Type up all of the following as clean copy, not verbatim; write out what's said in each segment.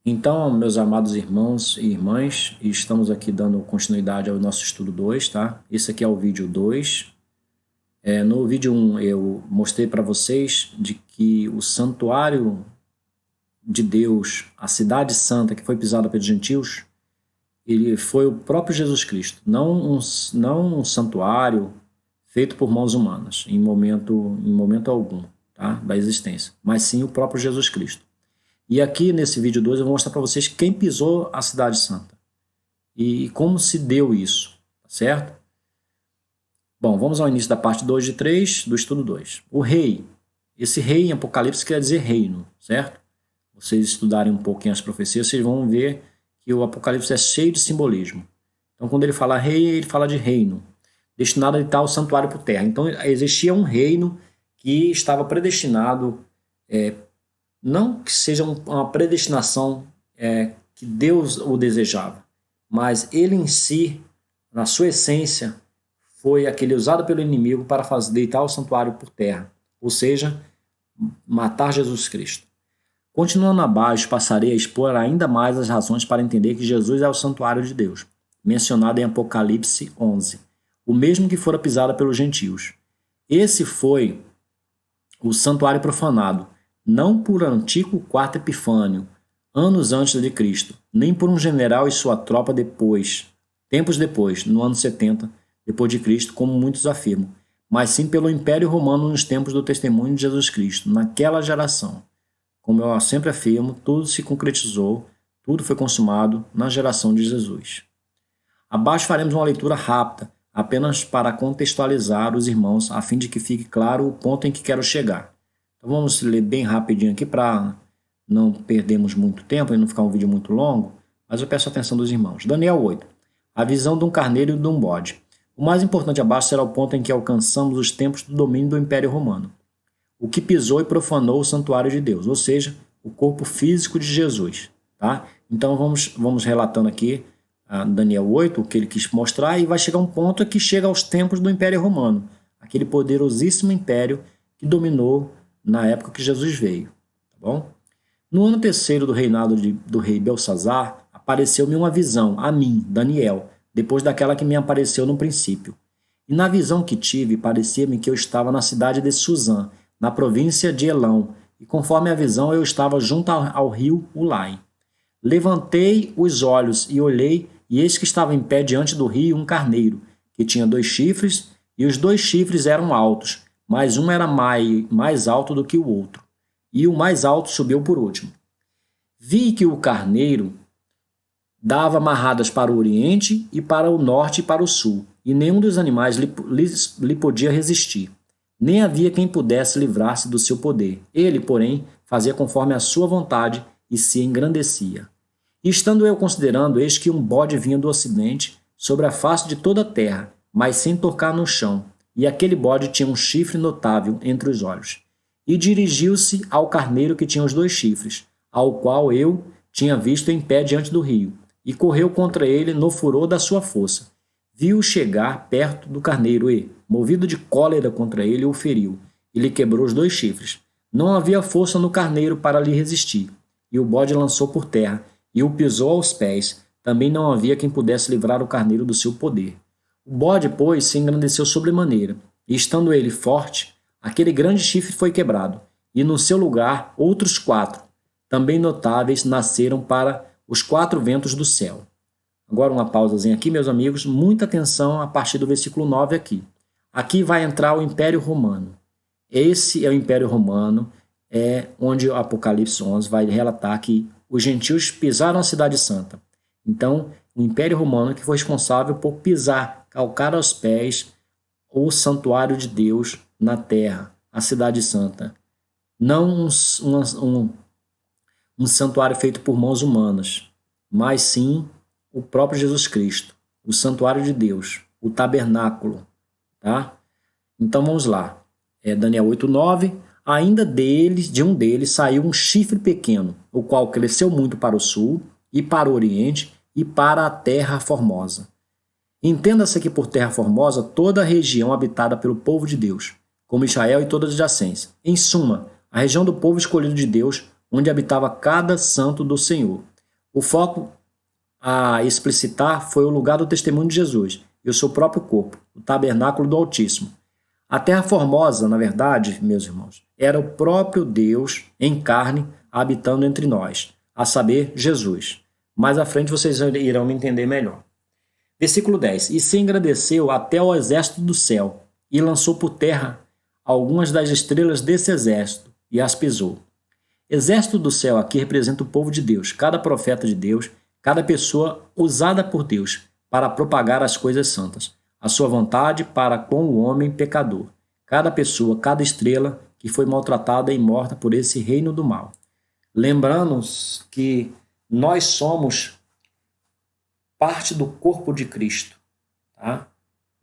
Então, meus amados irmãos e irmãs, estamos aqui dando continuidade ao nosso estudo 2, tá? Esse aqui é o vídeo 2. No vídeo 1 eu mostrei para vocês de que o santuário de Deus, a cidade santa que foi pisada pelos gentios, ele foi o próprio Jesus Cristo, não um santuário feito por mãos humanas, em momento algum, tá? Da existência, mas sim o próprio Jesus Cristo. E aqui nesse vídeo 2 eu vou mostrar para vocês quem pisou a cidade santa e como se deu isso, tá certo? Bom, vamos ao início da parte 2 de 3 do estudo 2. O rei. Esse rei em Apocalipse quer dizer reino, certo? Vocês estudarem um pouquinho as profecias, vocês vão ver que o Apocalipse é cheio de simbolismo. Então, quando ele fala rei, ele fala de reino, destinado a editar o santuário por terra. Então, existia um reino que estava predestinado, não que seja uma predestinação que Deus o desejava, mas ele em si, na sua essência, foi aquele usado pelo inimigo para fazer deitar o santuário por terra, ou seja, matar Jesus Cristo. Continuando abaixo, passarei a expor ainda mais as razões para entender que Jesus é o santuário de Deus, mencionado em Apocalipse 11, o mesmo que fora pisado pelos gentios. Esse foi o santuário profanado, não por Antíoco IV Epifânio, anos antes de Cristo, nem por um general e sua tropa tempos depois, no ano 70 depois de Cristo, como muitos afirmam, mas sim pelo Império Romano nos tempos do testemunho de Jesus Cristo, naquela geração. Como eu sempre afirmo, tudo se concretizou, tudo foi consumado na geração de Jesus. Abaixo faremos uma leitura rápida, apenas para contextualizar os irmãos, a fim de que fique claro o ponto em que quero chegar. Então vamos ler bem rapidinho aqui para não perdermos muito tempo e não ficar um vídeo muito longo, mas eu peço a atenção dos irmãos. Daniel 8. A visão de um carneiro e de um bode. O mais importante abaixo será o ponto em que alcançamos os tempos do domínio do Império Romano. O que pisou e profanou o santuário de Deus, ou seja, o corpo físico de Jesus. Tá? Então vamos relatando aqui Daniel 8, o que ele quis mostrar, e vai chegar um ponto que chega aos tempos do Império Romano, aquele poderosíssimo império que dominou na época que Jesus veio. Tá bom? No ano terceiro do reinado do rei Belsazar, apareceu-me uma visão, a mim, Daniel, depois daquela que me apareceu no princípio. E na visão que tive, parecia-me que eu estava na cidade de Suzã, na província de Elão, e conforme a visão eu estava junto ao rio Ulai. Levantei os olhos e olhei, e eis que estava em pé diante do rio um carneiro, que tinha 2 chifres, e os 2 chifres eram altos, mas um era mais alto do que o outro, e o mais alto subiu por último. Vi que o carneiro dava amarradas para o oriente e para o norte e para o sul, e nenhum dos animais lhe podia resistir. Nem havia quem pudesse livrar-se do seu poder. Ele, porém, fazia conforme a sua vontade e se engrandecia. E estando eu considerando, eis que um bode vinha do ocidente, sobre a face de toda a terra, mas sem tocar no chão, e aquele bode tinha um chifre notável entre os olhos. E dirigiu-se ao carneiro que tinha os 2 chifres, ao qual eu tinha visto em pé diante do rio, e correu contra ele no furor da sua força. Viu-o chegar perto do carneiro e, movido de cólera contra ele, o feriu, e lhe quebrou os 2 chifres. Não havia força no carneiro para lhe resistir, e o bode lançou por terra, e o pisou aos pés. Também não havia quem pudesse livrar o carneiro do seu poder. O bode, pois, se engrandeceu sobremaneira, e estando ele forte, aquele grande chifre foi quebrado, e no seu lugar outros 4, também notáveis, nasceram para os 4 ventos do céu. Agora uma pausazinha aqui, meus amigos, muita atenção a partir do versículo 9 aqui. Aqui vai entrar o Império Romano. Esse é o Império Romano, onde o Apocalipse 11 vai relatar que os gentios pisaram a cidade santa. Então, o Império Romano que foi responsável por pisar, calcar aos pés o santuário de Deus na terra, a cidade santa. Não um santuário feito por mãos humanas, mas sim o próprio Jesus Cristo, o santuário de Deus, o tabernáculo. Tá? Então vamos lá. Daniel 8:9. Ainda de um deles saiu um chifre pequeno, o qual cresceu muito para o sul e para o oriente e para a terra formosa. Entenda-se que por terra formosa toda a região habitada pelo povo de Deus, como Israel e toda a adjacência. Em suma, a região do povo escolhido de Deus, onde habitava cada santo do Senhor. O foco a explicitar foi o lugar do testemunho de Jesus e o seu próprio corpo, o tabernáculo do Altíssimo. A Terra Formosa, na verdade, meus irmãos, era o próprio Deus em carne habitando entre nós, a saber, Jesus. Mais à frente vocês irão me entender melhor. Versículo 10. E se engrandeceu até o exército do céu, e lançou por terra algumas das estrelas desse exército, e as pisou. Exército do céu aqui representa o povo de Deus, cada profeta de Deus, cada pessoa usada por Deus para propagar as coisas santas, a sua vontade para com o homem pecador. Cada pessoa, cada estrela que foi maltratada e morta por esse reino do mal. Lembrando-nos que nós somos parte do corpo de Cristo, tá?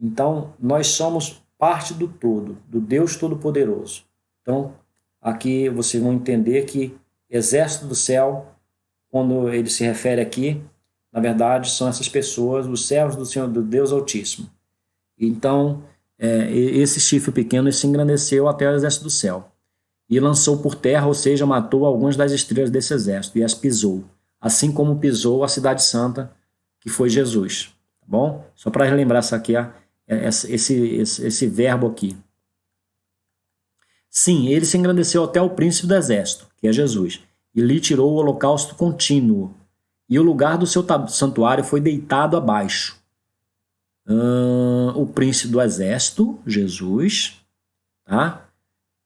Então, nós somos parte do todo, do Deus Todo-Poderoso. Então, aqui vocês vão entender que exército do céu, quando ele se refere aqui, na verdade, são essas pessoas, os servos do Senhor, do Deus Altíssimo. Então, esse chifre pequeno se engrandeceu até o exército do céu. E lançou por terra, ou seja, matou algumas das estrelas desse exército e as pisou, assim como pisou a cidade santa, que foi Jesus. Tá bom? Só para relembrar isso aqui, esse verbo aqui. Sim, ele se engrandeceu até o príncipe do exército, que é Jesus, e lhe tirou o holocausto contínuo, e o lugar do seu santuário foi deitado abaixo. O príncipe do exército, Jesus, tá?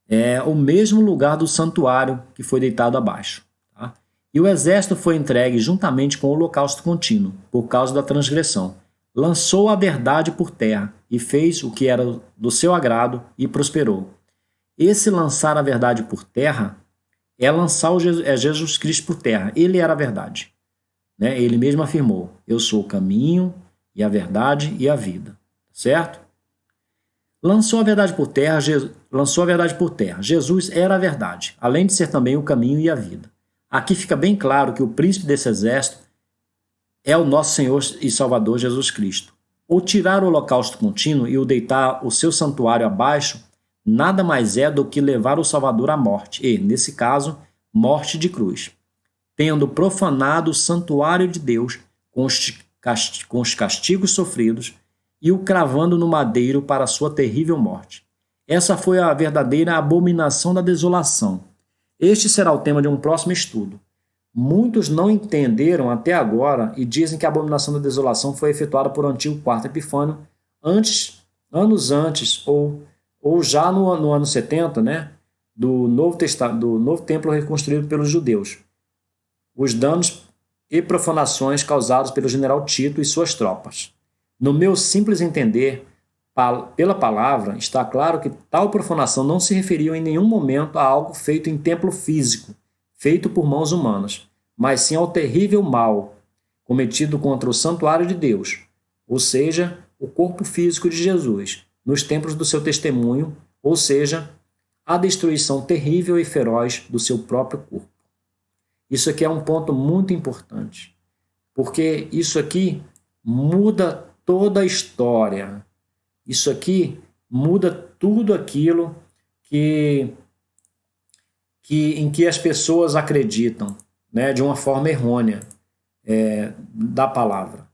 É o mesmo lugar do santuário que foi deitado abaixo. Tá? E o exército foi entregue juntamente com o holocausto contínuo, por causa da transgressão. Lançou a verdade por terra, e fez o que era do seu agrado, e prosperou. Esse lançar a verdade por terra é lançar Jesus Cristo por terra. Ele era a verdade. Né? Ele mesmo afirmou, eu sou o caminho e a verdade e a vida. Certo? Lançou a verdade por terra, Jesus era a verdade, além de ser também o caminho e a vida. Aqui fica bem claro que o príncipe desse exército é o nosso Senhor e Salvador Jesus Cristo. O tirar o holocausto contínuo e o deitar o seu santuário abaixo nada mais é do que levar o Salvador à morte, e, nesse caso, morte de cruz, tendo profanado o santuário de Deus com os castigos sofridos e o cravando no madeiro para a sua terrível morte. Essa foi a verdadeira abominação da desolação. Este será o tema de um próximo estudo. Muitos não entenderam até agora e dizem que a abominação da desolação foi efetuada por Antíoco IV Epifânio anos antes, ou já no ano 70, né, do novo templo reconstruído pelos judeus. Os danos e profanações causados pelo general Tito e suas tropas. No meu simples entender, pela palavra, está claro que tal profanação não se referiu em nenhum momento a algo feito em templo físico, feito por mãos humanas, mas sim ao terrível mal cometido contra o santuário de Deus, ou seja, o corpo físico de Jesus, nos templos do seu testemunho, ou seja, a destruição terrível e feroz do seu próprio corpo. Isso aqui é um ponto muito importante, porque isso aqui muda toda a história. Isso aqui muda tudo aquilo em que as pessoas acreditam, né, de uma forma errônea da palavra.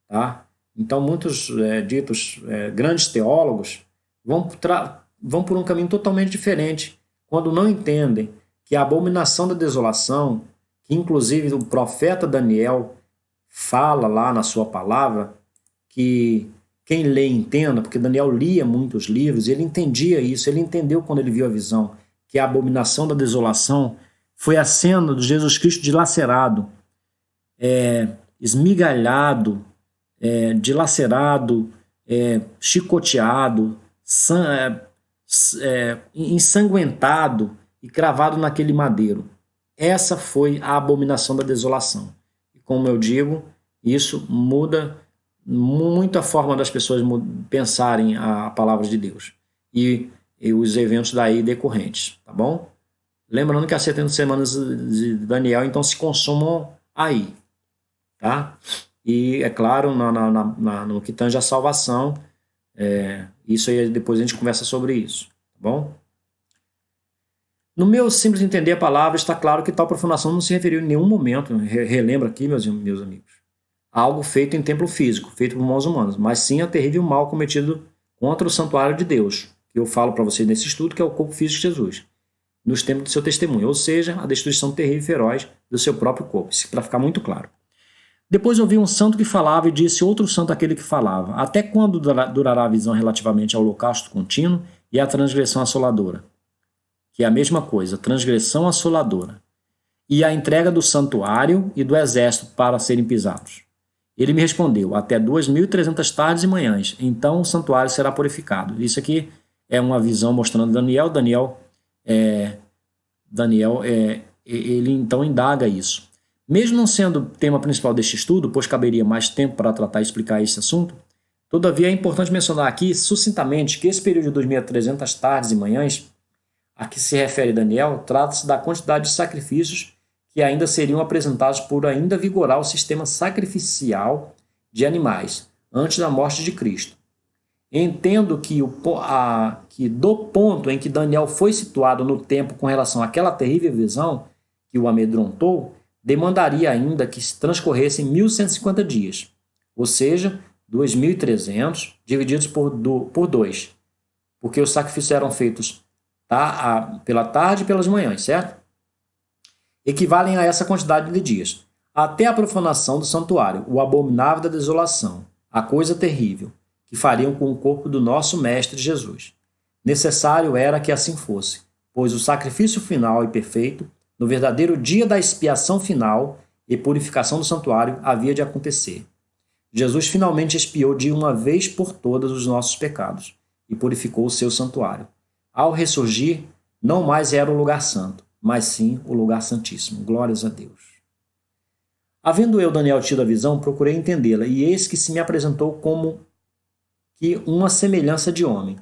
Tá? Então, muitos ditos grandes teólogos vão por um caminho totalmente diferente, quando não entendem que a abominação da desolação, que inclusive o profeta Daniel fala lá na sua palavra, que quem lê entenda, porque Daniel lia muitos livros, e ele entendia isso, ele entendeu quando ele viu a visão, que a abominação da desolação foi a cena de Jesus Cristo dilacerado, esmigalhado, dilacerado, chicoteado, ensanguentado e cravado naquele madeiro. Essa foi a abominação da desolação. E como eu digo, isso muda muito a forma das pessoas pensarem a palavra de Deus e os eventos daí decorrentes, tá bom? Lembrando que as 70 semanas de Daniel então se consumam aí, tá? E é claro, no que tange a salvação, isso aí depois a gente conversa sobre isso, tá bom? No meu simples entender a palavra, está claro que tal profanação não se referiu em nenhum momento, relembro aqui, meus amigos, a algo feito em templo físico, feito por mãos humanas, mas sim a terrível mal cometido contra o santuário de Deus, que eu falo para vocês nesse estudo, que é o corpo físico de Jesus, nos tempos do seu testemunho, ou seja, a destruição terrível e feroz do seu próprio corpo, isso para ficar muito claro. Depois ouvi um santo que falava e disse outro santo aquele que falava, até quando durará a visão relativamente ao holocausto contínuo e à transgressão assoladora? Que é a mesma coisa, transgressão assoladora, e a entrega do santuário e do exército para serem pisados. Ele me respondeu, até 2.300 tardes e manhãs, então o santuário será purificado. Isso aqui é uma visão mostrando Daniel. Ele então indaga isso. Mesmo não sendo o tema principal deste estudo, pois caberia mais tempo para tratar e explicar esse assunto, todavia é importante mencionar aqui, sucintamente, que esse período de 2.300 tardes e manhãs a que se refere Daniel, trata-se da quantidade de sacrifícios que ainda seriam apresentados por ainda vigorar o sistema sacrificial de animais, antes da morte de Cristo. Entendo que do ponto em que Daniel foi situado no tempo com relação àquela terrível visão que o amedrontou, demandaria ainda que se transcorressem 1.150 dias, ou seja, 2.300 divididos por 2, porque os sacrifícios eram feitos pela tarde e pelas manhãs, certo? Equivalem a essa quantidade de dias. Até a profanação do santuário, o abominável da desolação, a coisa terrível, que fariam com o corpo do nosso Mestre Jesus. Necessário era que assim fosse, pois o sacrifício final e perfeito, no verdadeiro dia da expiação final e purificação do santuário, havia de acontecer. Jesus finalmente expiou de uma vez por todas os nossos pecados e purificou o seu santuário. Ao ressurgir, não mais era o lugar santo, mas sim o lugar santíssimo. Glórias a Deus. Havendo eu, Daniel, tido a visão, procurei entendê-la, e eis que se me apresentou como que uma semelhança de homem.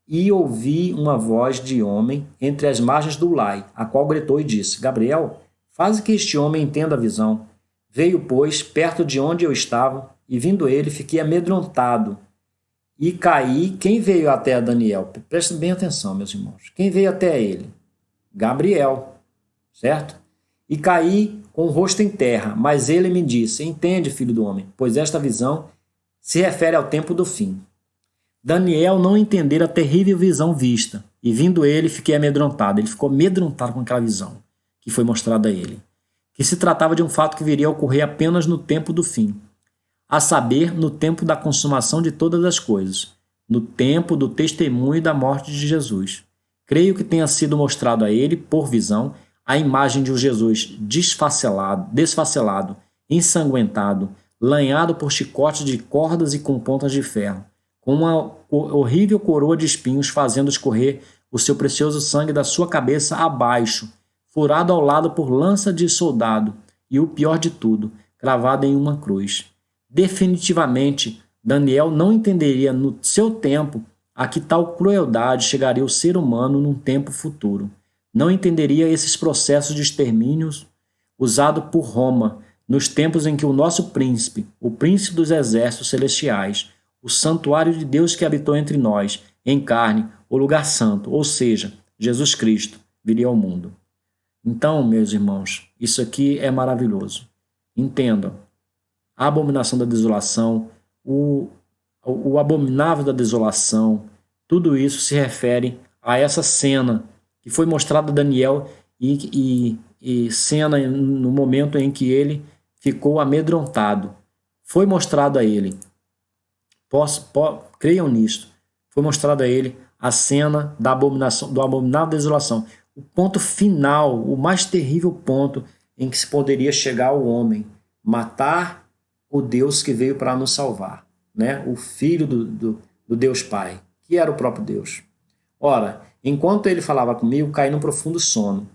E ouvi uma voz de homem entre as margens do Ulai, a qual gritou e disse, Gabriel, faze que este homem entenda a visão. Veio, pois, perto de onde eu estava, e vindo ele, fiquei amedrontado, e caí. Quem veio até Daniel? Prestem bem atenção, meus irmãos. Quem veio até ele? Gabriel, certo? E caí com o rosto em terra, mas ele me disse, entende, filho do homem, pois esta visão se refere ao tempo do fim. Daniel não entendera a terrível visão vista, e vindo ele, fiquei amedrontado. Ele ficou amedrontado com aquela visão que foi mostrada a ele, que se tratava de um fato que viria a ocorrer apenas no tempo do fim, a saber, no tempo da consumação de todas as coisas, no tempo do testemunho da morte de Jesus. Creio que tenha sido mostrado a ele, por visão, a imagem de um Jesus desfacelado, ensanguentado, lanhado por chicotes de cordas e com pontas de ferro, com uma horrível coroa de espinhos fazendo escorrer o seu precioso sangue da sua cabeça abaixo, furado ao lado por lança de soldado, e o pior de tudo, cravado em uma cruz. Definitivamente, Daniel não entenderia no seu tempo a que tal crueldade chegaria o ser humano num tempo futuro. Não entenderia esses processos de extermínios usados por Roma nos tempos em que o nosso príncipe, o príncipe dos exércitos celestiais, o santuário de Deus que habitou entre nós, em carne, o lugar santo, ou seja, Jesus Cristo, viria ao mundo. Então, meus irmãos, isso aqui é maravilhoso. Entendam. A abominação da desolação, o abominável da desolação, tudo isso se refere a essa cena que foi mostrada a Daniel e cena no momento em que ele ficou amedrontado. Foi mostrado a ele, creiam nisto, foi mostrado a ele a cena da abominação, do abominável da desolação. O ponto final, o mais terrível ponto em que se poderia chegar o homem, matar o Deus que veio para nos salvar, né? O Filho do Deus Pai, que era o próprio Deus. Ora, enquanto ele falava comigo, caí num profundo sono,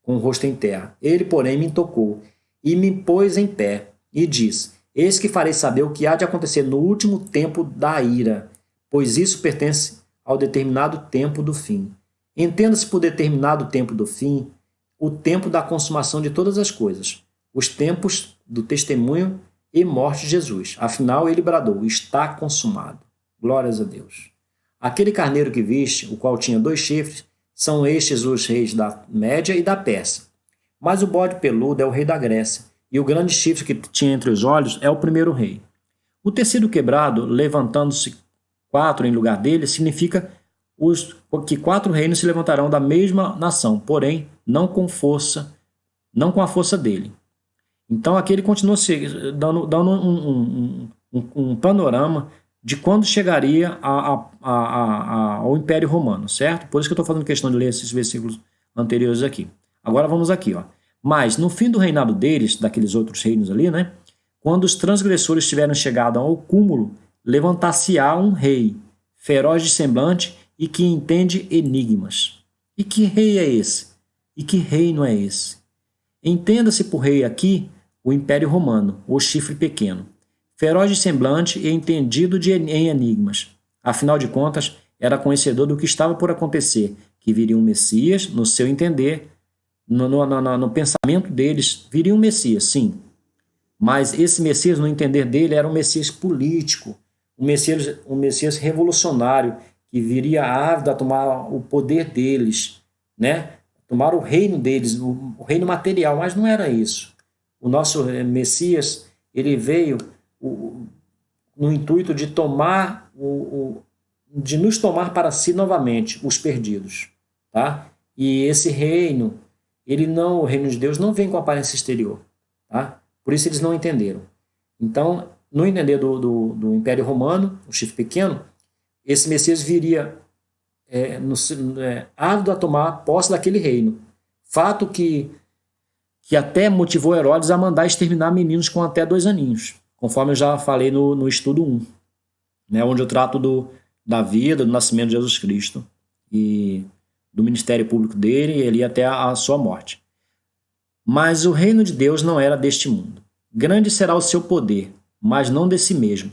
com o rosto em terra. Ele, porém, me tocou e me pôs em pé e disse, eis que farei saber o que há de acontecer no último tempo da ira, pois isso pertence ao determinado tempo do fim. Entenda-se por determinado tempo do fim o tempo da consumação de todas as coisas, os tempos do testemunho e morte de Jesus. Afinal, ele bradou, está consumado. Glórias a Deus. Aquele carneiro que viste, o qual tinha 2 chifres, São estes os reis da Média e da Pérsia. Mas o bode peludo é o rei da Grécia, e o grande chifre que tinha entre os olhos é o primeiro rei. O tecido quebrado, levantando-se 4 em lugar dele, significa que 4 reinos se levantarão da mesma nação, porém não com força, não com a força dele. Então aqui ele continua dando um panorama de quando chegaria ao Império Romano, certo? Por isso que eu estou fazendo questão de ler esses versículos anteriores aqui. Agora vamos aqui, ó. Mas no fim do reinado deles, daqueles outros reinos ali, né? Quando os transgressores tiveram chegado ao cúmulo, levantar-se-á um rei, feroz de semblante e que entende enigmas. E que rei é esse? E que reino é esse? Entenda-se por rei aqui o Império Romano, o chifre pequeno, feroz de semblante e entendido em enigmas. Afinal de contas, era conhecedor do que estava por acontecer, que viria um Messias, no seu entender, no pensamento deles, viria um Messias, sim. Mas esse Messias, no entender dele, era um Messias político, um Messias revolucionário, que viria ávido a tomar o poder deles, né? Tomar o reino deles, o reino material, mas não era isso. O nosso Messias, ele veio no intuito de de nos tomar para si novamente, os perdidos, tá? E esse reino, o reino de Deus não vem com aparência exterior, tá? Por isso eles não entenderam. Então, no entender do Império Romano, o chifre pequeno, esse Messias viria ávido a tomar posse daquele reino. Fato que até motivou Herodes a mandar exterminar meninos com até 2 aninhos, conforme eu já falei no estudo 1, né, onde eu trato da vida, do nascimento de Jesus Cristo e do ministério público dele e ali até a sua morte. Mas o reino de Deus não era deste mundo. Grande será o seu poder, mas não de si mesmo.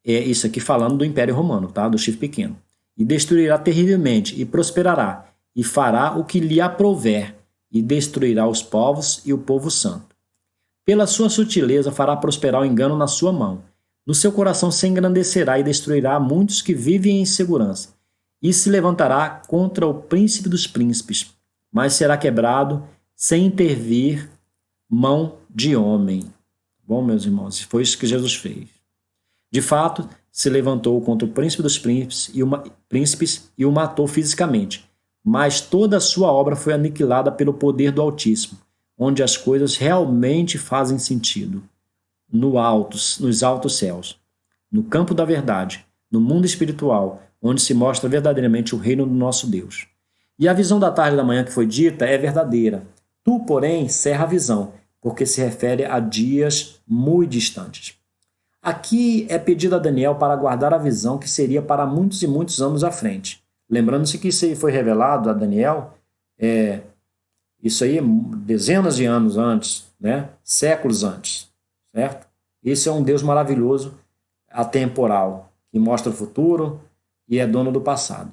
É isso aqui falando do Império Romano, tá? Do chifre pequeno. E destruirá terrivelmente, e prosperará, e fará o que lhe aprouver, e destruirá os povos e o povo santo. Pela sua sutileza fará prosperar o engano na sua mão. No seu coração se engrandecerá e destruirá muitos que vivem em segurança. E se levantará contra o príncipe dos príncipes, mas será quebrado sem intervir mão de homem. Bom, meus irmãos, foi isso que Jesus fez. De fato, se levantou contra o príncipe dos príncipes e o matou fisicamente. Mas toda a sua obra foi aniquilada pelo poder do Altíssimo, onde as coisas realmente fazem sentido. Nos altos céus, no campo da verdade, no mundo espiritual, onde se mostra verdadeiramente o reino do nosso Deus. E a visão da tarde e da manhã que foi dita é verdadeira. Tu, porém, cerra a visão, porque se refere a dias muito distantes. Aqui é pedido a Daniel para guardar a visão que seria para muitos e muitos anos à frente. Lembrando-se que isso aí foi revelado a Daniel, isso aí dezenas de anos antes, né? Séculos antes, certo? Esse é um Deus maravilhoso, atemporal, que mostra o futuro e é dono do passado.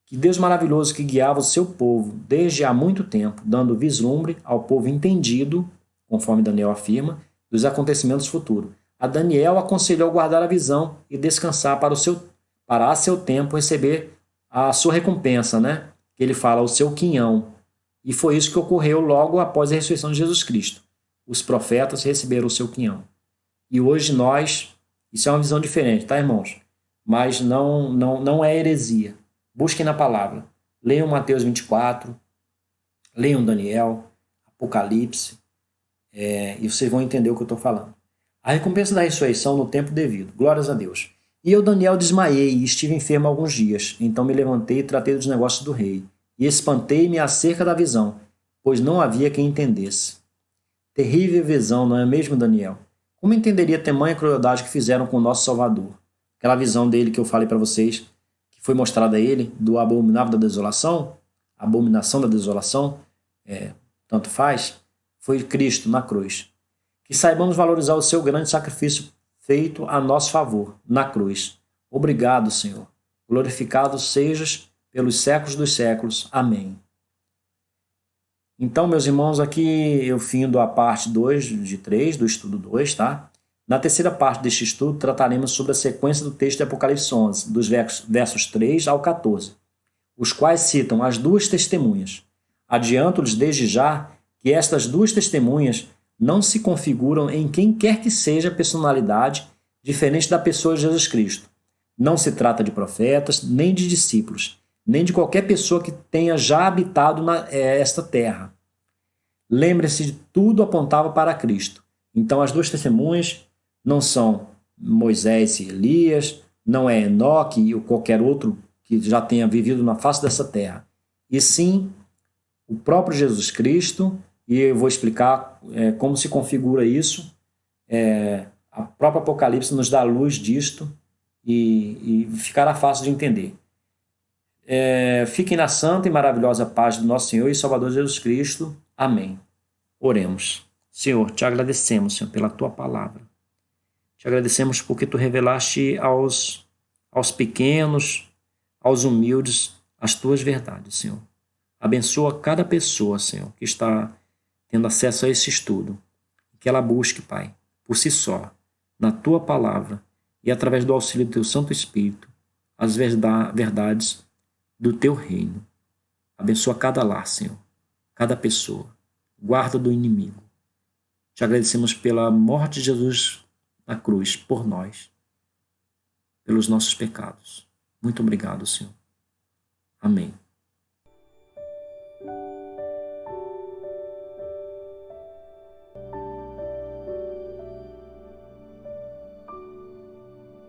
Que Deus maravilhoso que guiava o seu povo desde há muito tempo, dando vislumbre ao povo entendido, conforme Daniel afirma, dos acontecimentos futuros. A Daniel aconselhou guardar a visão e descansar para a seu tempo receber a sua recompensa, né? Que ele fala, o seu quinhão. E foi isso que ocorreu logo após a ressurreição de Jesus Cristo. Os profetas receberam o seu quinhão. E hoje isso é uma visão diferente, tá, irmãos? Mas não é heresia. Busquem na palavra. Leiam Mateus 24, leiam Daniel, Apocalipse, e vocês vão entender o que eu estou falando. A recompensa da ressurreição no tempo devido. Glórias a Deus. E eu, Daniel, desmaiei e estive enfermo alguns dias. Então me levantei e tratei dos negócios do rei. E espantei-me acerca da visão, pois não havia quem entendesse. Terrível visão, não é mesmo, Daniel? Como entenderia tamanha crueldade que fizeram com o nosso Salvador? Aquela visão dele que eu falei para vocês, que foi mostrada a ele, do abominável da desolação, abominação da desolação, tanto faz, foi Cristo na cruz. Que saibamos valorizar o seu grande sacrifício feito a nosso favor, na cruz. Obrigado, Senhor. Glorificado sejas pelos séculos dos séculos. Amém. Então, meus irmãos, aqui eu findo a parte 2 de 3 do estudo 2, tá? Na terceira parte deste estudo, trataremos sobre a sequência do texto de Apocalipse 11, dos versos 3 ao 14. os quais citam as duas testemunhas. Adianto-lhes desde já que estas duas testemunhas não se configuram em quem quer que seja a personalidade diferente da pessoa de Jesus Cristo. Não se trata de profetas, nem de discípulos, nem de qualquer pessoa que tenha já habitado esta terra. Lembre-se de tudo apontava para Cristo. Então as duas testemunhas não são Moisés e Elias, não é Enoque ou qualquer outro que já tenha vivido na face dessa terra, e sim o próprio Jesus Cristo, e eu vou explicar como se configura isso. A própria Apocalipse nos dá a luz disto e ficará fácil de entender. Fiquem na santa e maravilhosa paz do nosso Senhor e Salvador Jesus Cristo. Amém. Oremos. Senhor, te agradecemos, Senhor, pela tua palavra. Te agradecemos porque tu revelaste aos pequenos, aos humildes, as tuas verdades, Senhor. Abençoa cada pessoa, Senhor, que está tendo acesso a esse estudo. Que ela busque, Pai, por si só, na tua palavra e através do auxílio do teu Santo Espírito, as verdades do teu reino. Abençoa cada lar, Senhor, cada pessoa. Guarda do inimigo. Te agradecemos pela morte de Jesus na cruz, por nós, pelos nossos pecados. Muito obrigado, Senhor. Amém.